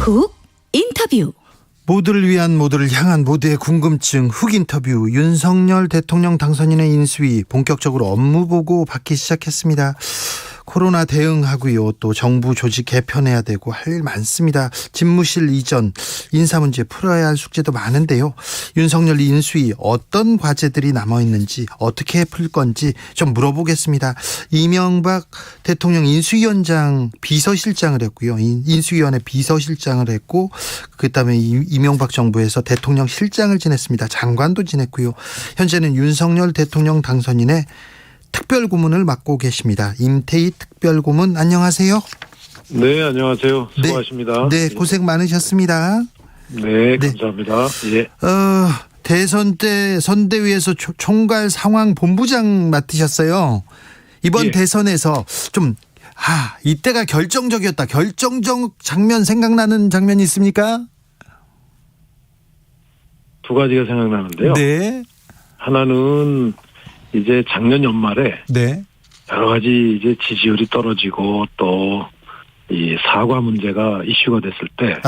훅 인터뷰. 모두를 위한, 모두를 향한, 모두의 궁금증 훅 인터뷰. 윤석열 대통령 당선인의 인수위 본격적으로 업무 보고 받기 시작했습니다. 코로나 대응하고요, 또 정부 조직 개편해야 되고 할 일 많습니다. 집무실 이전, 인사 문제 풀어야 할 숙제도 많은데요. 윤석열 인수위 어떤 과제들이 남아있는지, 어떻게 풀 건지 좀 물어보겠습니다. 이명박 대통령 인수위원장 비서실장을 했고요, 인수위원회 비서실장을 했고, 그다음에 이명박 정부에서 대통령 실장을 지냈습니다. 장관도 지냈고요. 현재는 윤석열 대통령 당선인의 특별고문을 맡고 계십니다. 임태희 특별고문, 안녕하세요. 네, 안녕하세요. 수고하십니다. 네, 고생 많으셨습니다. 네, 감사합니다. 예. 대선 때 선대위에서 총괄 상황 본부장 맡으셨어요. 이번 예. 대선에서 좀 이때가 결정적이었다, 결정적 장면, 생각나는 장면이 있습니까? 두 가지가 생각나는데요. 네. 하나는 이제 작년 연말에 네. 여러 가지 이제 지지율이 떨어지고 또 이 사과 문제가 이슈가 됐을 때,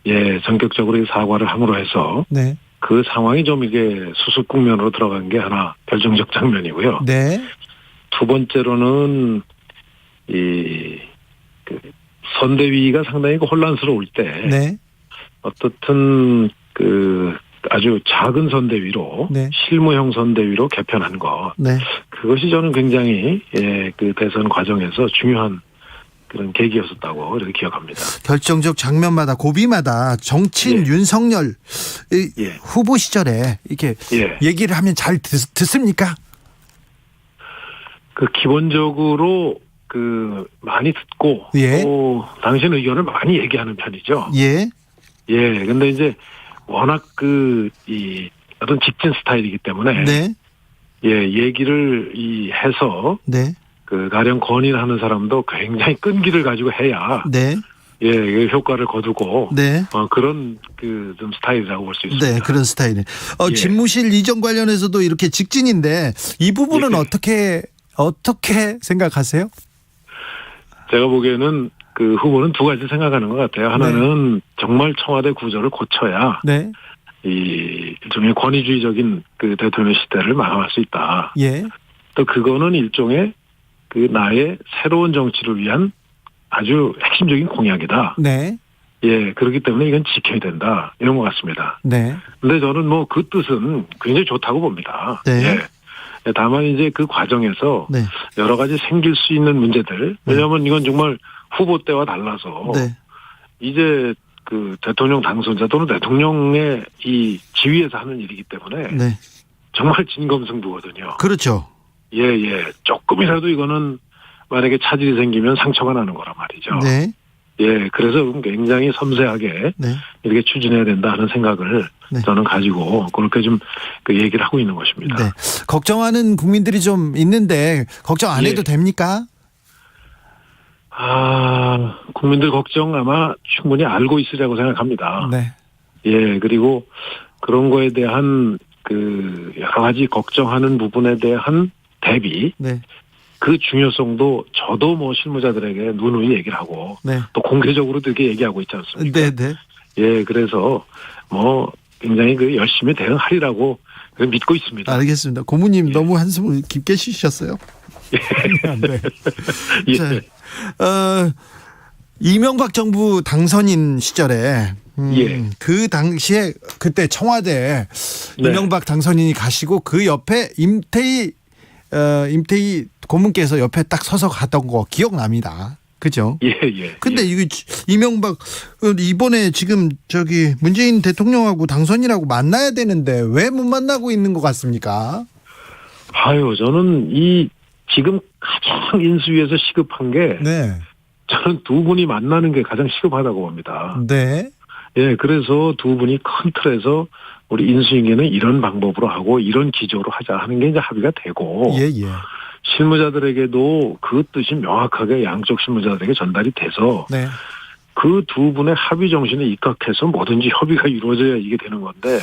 예. 전격적으로 사과를 함으로 해서 네. 그 상황이 좀 이게 수습 국면으로 들어간 게 하나 결정적 장면이고요. 네. 두 번째로는 그 선대위가 상당히 혼란스러울 때, 네. 어떻든 아주 작은 선대위로, 네. 실무형 선대위로 개편한 것. 네. 그것이 저는 굉장히 그 대선 과정에서 중요한 그런 계기였었다고 이렇게 기억합니다. 결정적 장면마다, 고비마다 정치인 윤석열 후보 시절에 이렇게 얘기를 하면 잘 듣습니까? 기본적으로 많이 듣고 또 당신 의견을 많이 얘기하는 편이죠. 예. 근데 이제 워낙 이 어떤 직진 스타일이기 때문에 네. 얘기를 해서 네. 가령 건의를 하는 사람도 굉장히 끈기를 가지고 해야 네. 효과를 거두고 네. 그런 좀 스타일이라고 볼 수 있습니다. 네, 그런 스타일이. 집무실 이전 관련해서도 이렇게 직진인데 이 부분은 어떻게 생각하세요? 제가 제가 보기에는 후보는 두 가지 생각하는 것 같아요. 하나는 정말 청와대 구조를 고쳐야 이 일종의 권위주의적인 대통령 시대를 마감할 수 있다. 예. 또 그거는 일종의 나의 새로운 정치를 위한 아주 핵심적인 공약이다. 네. 그렇기 때문에 이건 지켜야 된다, 이런 것 같습니다. 네. 근데 저는 그 뜻은 굉장히 좋다고 봅니다. 네. 다만 이제 그 과정에서 여러 가지 생길 수 있는 문제들, 왜냐하면 이건 정말 후보 때와 달라서 이제 대통령 당선자 또는 대통령의 이 지위에서 하는 일이기 때문에 정말 진검승부거든요. 그렇죠. 조금이라도 이거는 만약에 차질이 생기면 상처가 나는 거란 말이죠. 네. 그래서 굉장히 섬세하게 이렇게 추진해야 된다 하는 생각을 저는 가지고 그렇게 좀 얘기를 하고 있는 것입니다. 네. 걱정하는 국민들이 좀 있는데 걱정 안 해도 됩니까? 국민들 걱정 아마 충분히 알고 있으리라고 생각합니다. 네. 그리고 그런 거에 대한 여러 가지 걱정하는 부분에 대한 대비, 그 중요성도 저도 실무자들에게 누누이 얘기를 하고 또 공개적으로도 이렇게 얘기하고 있지 않습니까? 그래서 굉장히 열심히 대응하리라고 믿고 있습니다. 알겠습니다. 고모님 너무 한숨을 깊게 쉬셨어요. 이명박 정부 당선인 시절에 그 당시에 그때 청와대 이명박 당선인이 가시고 그 옆에 임태희 고문께서 옆에 딱 서서 갔던 거 기억납니다. 그죠? 근데 이게 이명박 이번에 지금 문재인 대통령하고 당선인하고 만나야 되는데 왜 못 만나고 있는 것 같습니까? 저는 지금 가장 인수위에서 시급한 게 저는 두 분이 만나는 게 가장 시급하다고 봅니다. 그래서 두 분이 큰 틀에서 우리 인수인계는 이런 방법으로 하고 이런 기조로 하자 하는 게 이제 합의가 되고 실무자들에게도 그 뜻이 명확하게 양쪽 실무자들에게 전달이 돼서 그 두 분의 합의 정신에 입각해서 뭐든지 협의가 이루어져야 이게 되는 건데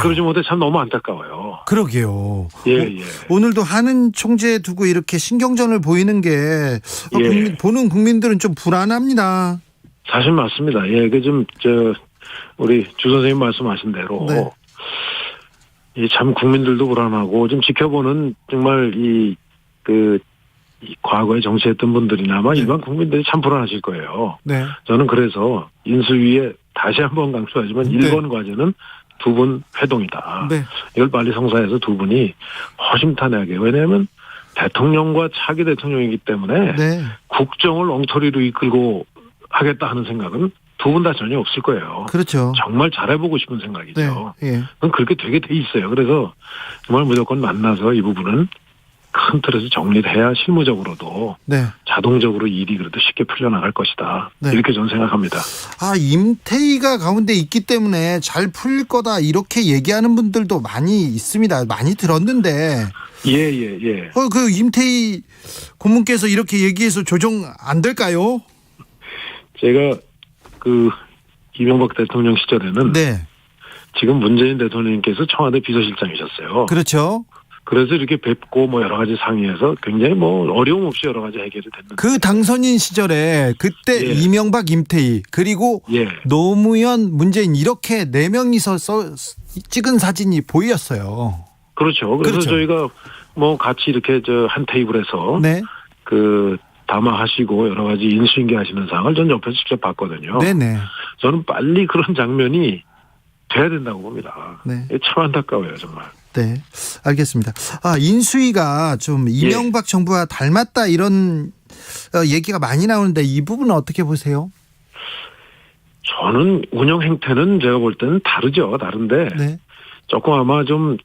그러지 못해 참 너무 안타까워요. 그러게요. 오늘도 한은 총재 두고 이렇게 신경전을 보이는 게 보는 국민들은 좀 불안합니다. 사실 맞습니다. 예, 우리 주 선생님 말씀하신 대로. 네. 이 참 국민들도 불안하고 좀 지켜보는 정말 이 과거에 정치했던 분들이나 아마 네. 일반 국민들이 참 불안하실 거예요. 네. 저는 그래서 인수위에 다시 한번 강조하지만 네. 1번 과제는 두 분 회동이다. 네. 이걸 빨리 성사해서 두 분이 허심탄회하게, 왜냐하면 대통령과 차기 대통령이기 때문에 네. 국정을 엉터리로 이끌고 하겠다 하는 생각은 두 분 다 전혀 없을 거예요. 그렇죠. 정말 잘해보고 싶은 생각이죠. 네. 예. 그건 그렇게 되게 돼 있어요. 그래서 정말 무조건 만나서 이 부분은 큰 틀에서 정리를 해야 실무적으로도 네. 자동적으로 일이 그래도 쉽게 풀려나갈 것이다. 네. 이렇게 저는 생각합니다. 임태희가 가운데 있기 때문에 잘 풀릴 거다 이렇게 얘기하는 분들도 많이 있습니다. 많이 들었는데 예. 그 임태희 고문께서 이렇게 얘기해서 조정 안 될까요? 제가 이명박 대통령 시절에는 네. 지금 문재인 대통령님께서 청와대 비서실장이셨어요. 그렇죠. 그래서 이렇게 뵙고 여러 가지 상의해서 굉장히 어려움 없이 여러 가지 해결이 됐는데. 그 당선인 시절에 그때 예. 이명박, 임태희 그리고 예. 노무현, 문재인 이렇게 네 명이서 찍은 사진이 보였어요. 그렇죠. 그래서 그렇죠. 저희가 같이 이렇게 한 테이블에서 네. 담화하시고 여러 가지 인수인계하시는 상황을 전 옆에서 직접 봤거든요. 네네. 저는 빨리 그런 장면이 돼야 된다고 봅니다. 네. 참 안타까워요, 정말. 네, 알겠습니다. 인수위가 좀 이명박 정부와 닮았다 이런 얘기가 많이 나오는데 이 부분은 어떻게 보세요? 저는 운영 행태는 제가 볼 때는 다른데 네. 조금 아마 좀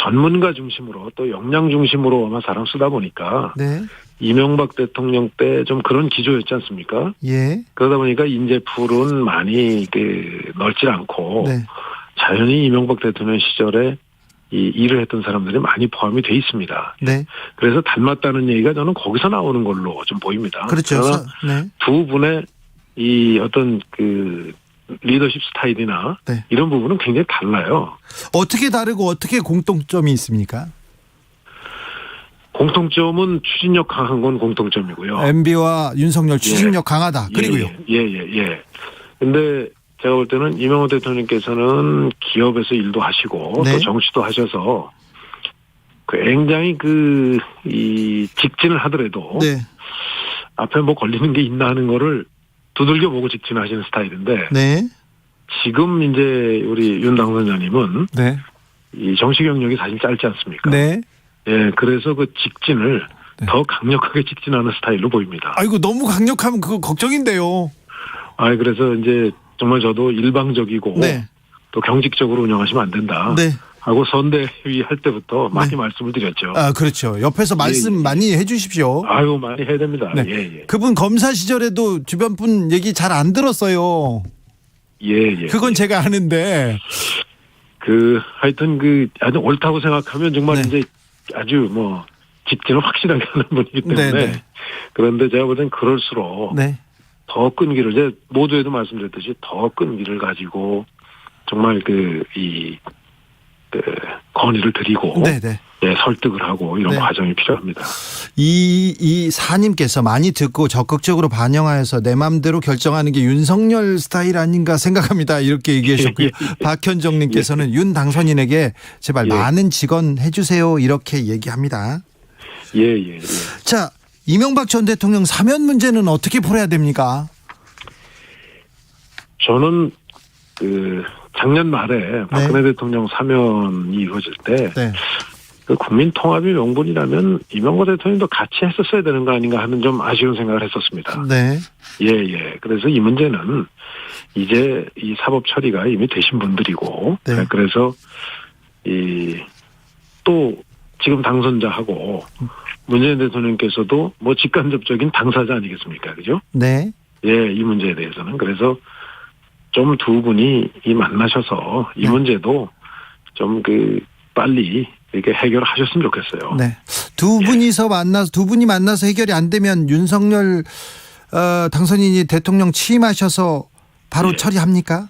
전문가 중심으로 또 역량 중심으로 아마 사람 쓰다 보니까 네. 이명박 대통령 때 좀 그런 기조였지 않습니까? 예. 그러다 보니까 인재풀은 많이 넓지 않고 네. 자연히 이명박 대통령 시절에 이 일을 했던 사람들이 많이 포함이 돼 있습니다. 네. 그래서 닮았다는 얘기가 저는 거기서 나오는 걸로 좀 보입니다. 그렇죠. 네. 두 분의 이 어떤 리더십 스타일이나 네. 이런 부분은 굉장히 달라요. 어떻게 다르고 어떻게 공통점이 있습니까? 공통점은 추진력 강한 건 공통점이고요. MB와 윤석열 추진력 강하다. 그리고요. 예. 근데 제가 볼 때는 이명호 대통령께서는 기업에서 일도 하시고 네. 또 정치도 하셔서 굉장히 이 직진을 하더라도 네. 앞에 걸리는 게 있나 하는 거를 두들겨 보고 직진하시는 스타일인데 네. 지금 이제 우리 윤 당선자님은 네. 이 정치 경력이 사실 짧지 않습니까? 네. 예, 그래서 직진을 네. 더 강력하게 직진하는 스타일로 보입니다. 아이고 너무 강력하면 그거 걱정인데요. 그래서 이제 정말 저도 일방적이고 네. 또 경직적으로 운영하시면 안 된다. 네. 하고 선대위 할 때부터 많이 네. 말씀을 드렸죠. 그렇죠. 옆에서 말씀 많이 해주십시오. 많이 해야 됩니다. 네. 예. 그분 검사 시절에도 주변 분 얘기 잘 안 들었어요. 예. 그건 제가 아는데. 하여튼 아주 옳다고 생각하면 정말 네. 이제 아주 직진을 확실하게 하는 분이기 때문에. 네. 그런데 제가 볼 땐 그럴수록 네. 더 끈기를, 제가 모두에도 말씀드렸듯이 더 끈기를 가지고 정말 건의를 드리고. 네네. 예, 설득을 하고 이런 네. 과정이 필요합니다. 이 사님께서 많이 듣고 적극적으로 반영하여서 내 마음대로 결정하는 게 윤석열 스타일 아닌가 생각합니다. 이렇게 얘기하셨고요. 박현정님께서는 윤 당선인에게 제발 많은 직원 해주세요. 이렇게 얘기합니다. 예. 자, 이명박 전 대통령 사면 문제는 어떻게 풀어야 됩니까? 저는 작년 말에 박근혜 대통령 사면이 이루어질 때 국민 통합의 명분이라면 이명박 대통령도 같이 했었어야 되는 거 아닌가 하는 좀 아쉬운 생각을 했었습니다. 네. 예. 그래서 이 문제는 이제 이 사법 처리가 이미 되신 분들이고, 네. 그래서 또 지금 당선자하고 문재인 대통령께서도 직간접적인 당사자 아니겠습니까, 그죠? 네. 예, 이 문제에 대해서는 그래서 좀 두 분이 만나셔서 이 문제도 좀 빨리 이렇게 해결하셨으면 좋겠어요. 네. 두 분이 만나서 해결이 안 되면 윤석열 당선인이 대통령 취임하셔서 바로 처리합니까?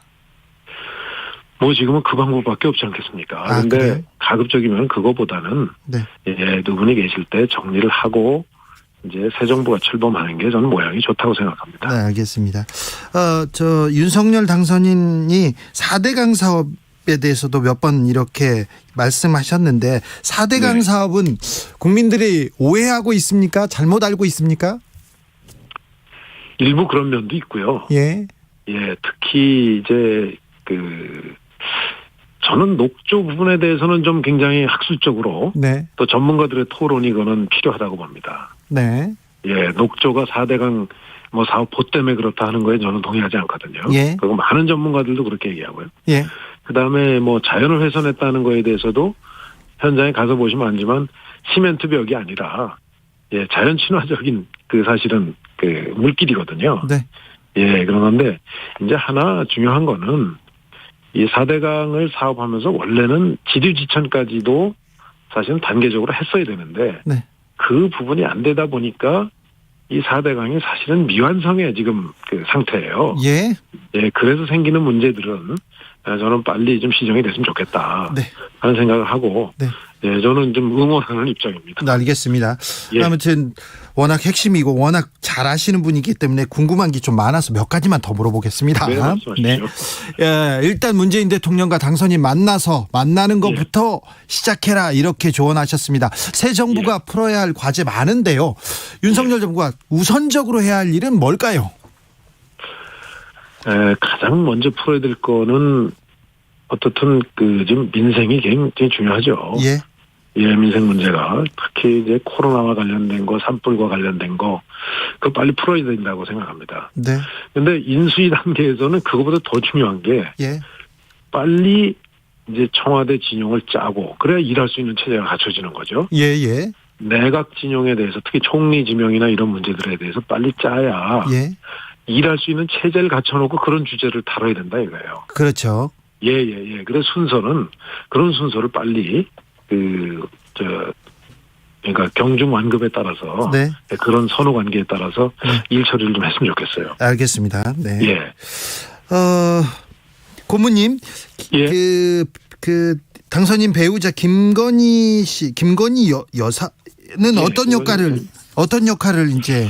지금은 그 방법밖에 없지 않겠습니까? 그런데 그래요? 가급적이면 그거보다는 두 분이 계실 때 정리를 하고 이제 새 정부가 출범하는 게 저는 모양이 좋다고 생각합니다. 네, 알겠습니다. 윤석열 당선인이 4대강 사업에 대해서도 몇 번 이렇게 말씀하셨는데 4대강 사업은 국민들이 오해하고 있습니까? 잘못 알고 있습니까? 일부 그런 면도 있고요. 예. 예, 특히 이제 저는 녹조 부분에 대해서는 좀 굉장히 학술적으로 네. 또 전문가들의 토론이 그거는 필요하다고 봅니다. 네. 예, 녹조가 4대강 사업 보 때문에 그렇다 하는 거에 저는 동의하지 않거든요. 예. 그리고 많은 전문가들도 그렇게 얘기하고요. 예. 그다음에 자연을 훼손했다는 거에 대해서도 현장에 가서 보시면 알지만 시멘트 벽이 아니라 자연 친화적인 사실은 물길이거든요. 네. 예, 그런데 이제 하나 중요한 거는 이 4대강을 사업하면서 원래는 지류지천까지도 사실은 단계적으로 했어야 되는데 네. 그 부분이 안 되다 보니까 이 4대강이 사실은 미완성의 지금 상태예요. 예. 예, 그래서 생기는 문제들은 저는 빨리 좀 시정이 됐으면 좋겠다 네. 하는 생각을 하고 네. 예, 저는 좀 응원하는 입장입니다. 네, 알겠습니다. 예. 아무튼 워낙 핵심이고 워낙 잘 아시는 분이기 때문에 궁금한 게 좀 많아서 몇 가지만 더 물어보겠습니다. 네, 말씀하십시오. 네. 예, 일단 문재인 대통령과 당선인 만나는 것부터 시작해라 이렇게 조언하셨습니다. 새 정부가 풀어야 할 과제 많은데요. 윤석열 정부가 우선적으로 해야 할 일은 뭘까요? 가장 먼저 풀어야 될 거는 어떻든 지금 민생이 굉장히 중요하죠. 예. 예, 민생 문제가 특히 이제 코로나와 관련된 거, 산불과 관련된 거, 그거 빨리 풀어야 된다고 생각합니다. 네. 근데 인수위 단계에서는 그거보다 더 중요한 게 예. 빨리 이제 청와대 진영을 짜고 그래야 일할 수 있는 체제가 갖춰지는 거죠. 예, 예. 내각 진영에 대해서 특히 총리 지명이나 이런 문제들에 대해서 빨리 짜야 예. 일할 수 있는 체제를 갖춰놓고 그런 주제를 다뤄야 된다 이거예요. 그렇죠. 예. 그래서 그런 순서를 빨리 그러니까 경중 완급에 따라서 네. 그런 선후 관계에 따라서 일 처리를 좀 했으면 좋겠어요. 알겠습니다. 네. 예. 고모님, 예. 당선인 배우자 김건희 여사는 어떤 역할을 이제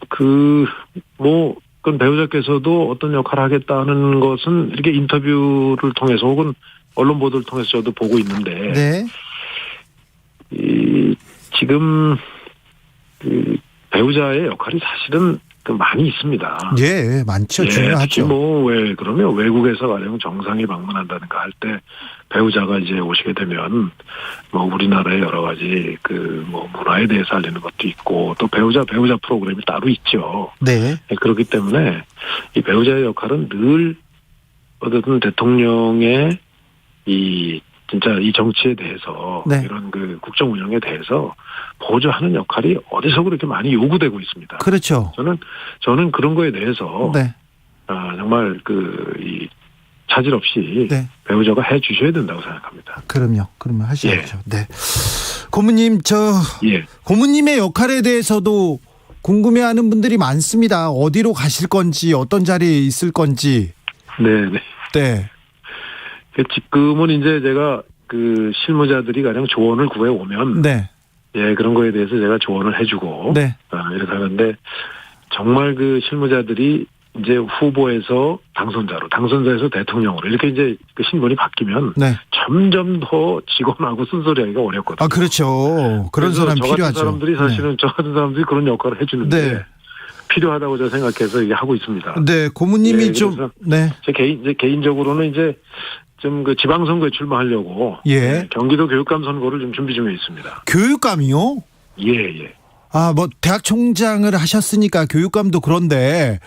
그건 배우자께서도 어떤 역할을 하겠다는 것은 이렇게 인터뷰를 통해서 혹은 언론 보도를 통해서 저도 보고 있는데, 네. 지금 배우자의 역할이 사실은 많이 있습니다. 예, 많죠. 예, 중요하죠. 특히 그러면 외국에서 가령 정상이 방문한다든가 할 때 배우자가 이제 오시게 되면 우리나라의 여러 가지 문화에 대해서 알리는 것도 있고 또 배우자 프로그램이 따로 있죠. 네. 그렇기 때문에 이 배우자의 역할은 늘 어쨌든 대통령의 진짜 이 정치에 대해서 네. 이런 국정 운영에 대해서 보조하는 역할이 어디서 그렇게 많이 요구되고 있습니다. 그렇죠. 저는 그런 거에 대해서 네. 정말 이 차질 없이 네. 배우자가 해 주셔야 된다고 생각합니다. 그러면 하셔야죠. 네. 고모님 고모님의 역할에 대해서도 궁금해하는 분들이 많습니다. 어디로 가실 건지 어떤 자리에 있을 건지. 네. 네. 지금은 이제 제가 실무자들이 가령 조언을 구해 오면 네. 예, 그런 거에 대해서 제가 조언을 해주고 네. 이렇게 하는데 정말 신무자들이 이제 후보에서 당선자에서 대통령으로 이렇게 이제 신분이 바뀌면 네. 점점 더 직원하고 쓴소리하기가 어렵거든요. 그렇죠. 그런 사람 필요하죠. 저 같은 사람들이 그런 역할을 해주는데 네. 필요하다고 저는 생각해서 이게 하고 있습니다. 네, 고모님이 제 개인적으로는 이제 좀 지방선거에 출마하려고 경기도 교육감 선거를 좀 준비 중에 있습니다. 교육감이요? 예. 대학 총장을 하셨으니까 교육감도 그런데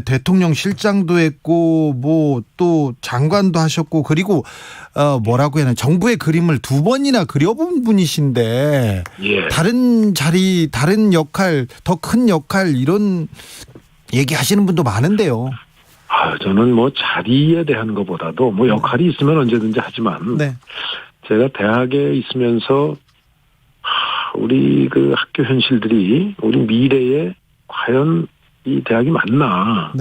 대통령 실장도 했고 또 장관도 하셨고 그리고 뭐라고 해야 하나 정부의 그림을 2번이나 그려본 분이신데 다른 자리 다른 역할 더 큰 역할 이런 얘기하시는 분도 많은데요. 저는 자리에 대한 것보다도 역할이 있으면 언제든지 하지만 제가 대학에 있으면서 우리 학교 현실들이 우리 미래에 과연 이 대학이 맞나?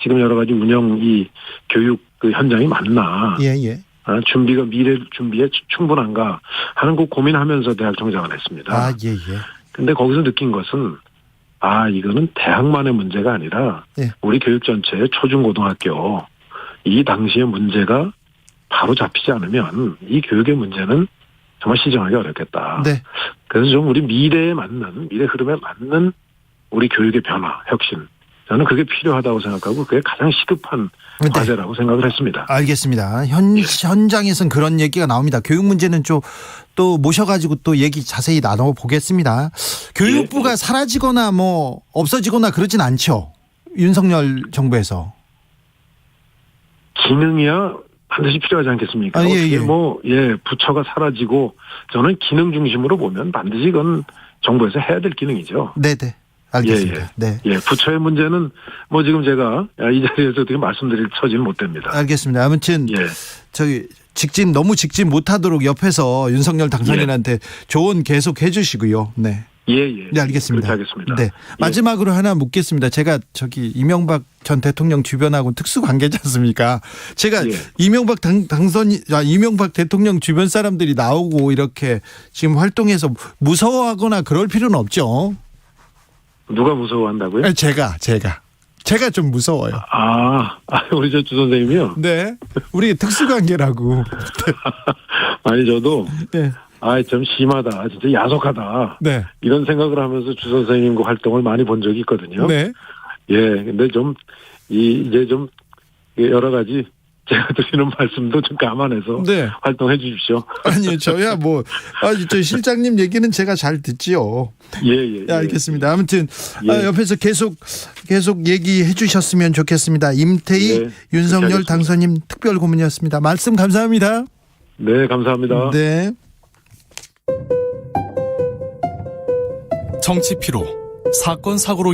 지금 여러 가지 운영 이 교육 현장이 맞나? 준비가 미래 준비에 충분한가 하는 거 고민하면서 대학총장을 했습니다. 아, 예, 예. 근데 거기서 느낀 것은 이거는 대학만의 문제가 아니라 예. 우리 교육 전체의 초중고등학교 이 당시의 문제가 바로 잡히지 않으면 이 교육의 문제는 정말 시정하기 어렵겠다. 네. 그래서 좀 우리 미래 흐름에 맞는 우리 교육의 변화, 혁신. 저는 그게 필요하다고 생각하고 그게 가장 시급한 과제라고 생각을 했습니다. 알겠습니다. 현장에서는 그런 얘기가 나옵니다. 교육 문제는 또 모셔가지고 또 얘기 자세히 나눠보겠습니다. 교육부가 사라지거나 뭐 없어지거나 그러진 않죠. 윤석열 정부에서. 기능이야 반드시 필요하지 않겠습니까? 부처가 사라지고 저는 기능 중심으로 보면 반드시 이건 정부에서 해야 될 기능이죠. 네네. 알겠습니다. 네. 부처의 문제는 지금 제가 이 자리에서 어떻게 말씀드릴 처지는 못 됩니다. 알겠습니다. 아무튼 너무 직진 못하도록 옆에서 윤석열 당선인한테 조언 계속 해주시고요. 네. 네, 알겠습니다. 그렇게 하겠습니다. 네. 마지막으로 하나 묻겠습니다. 제가 이명박 전 대통령 주변하고 특수 관계지 않습니까? 제가 이명박 이명박 대통령 주변 사람들이 나오고 이렇게 지금 활동해서 무서워하거나 그럴 필요는 없죠. 누가 무서워한다고요? 제가 좀 무서워요. 우리 주 선생님이요? 네. 우리 특수관계라고. 아니, 저도. 네. 좀 심하다. 진짜 야속하다. 네. 이런 생각을 하면서 주 선생님과 활동을 많이 본 적이 있거든요. 네. 근데 이제 좀 여러 가지 제가 드리는 말씀도 좀 감안해서 활동해 주십시오. 아니요, 저야 저 실장님 얘기는 제가 잘 듣지요. 알겠습니다. 아무튼 옆에서 계속 얘기해 주셨으면 좋겠습니다. 임태희 윤석열 당선인 특별 고문이었습니다. 말씀 감사합니다. 네, 감사합니다. 네. 정치 피로, 사건 사고로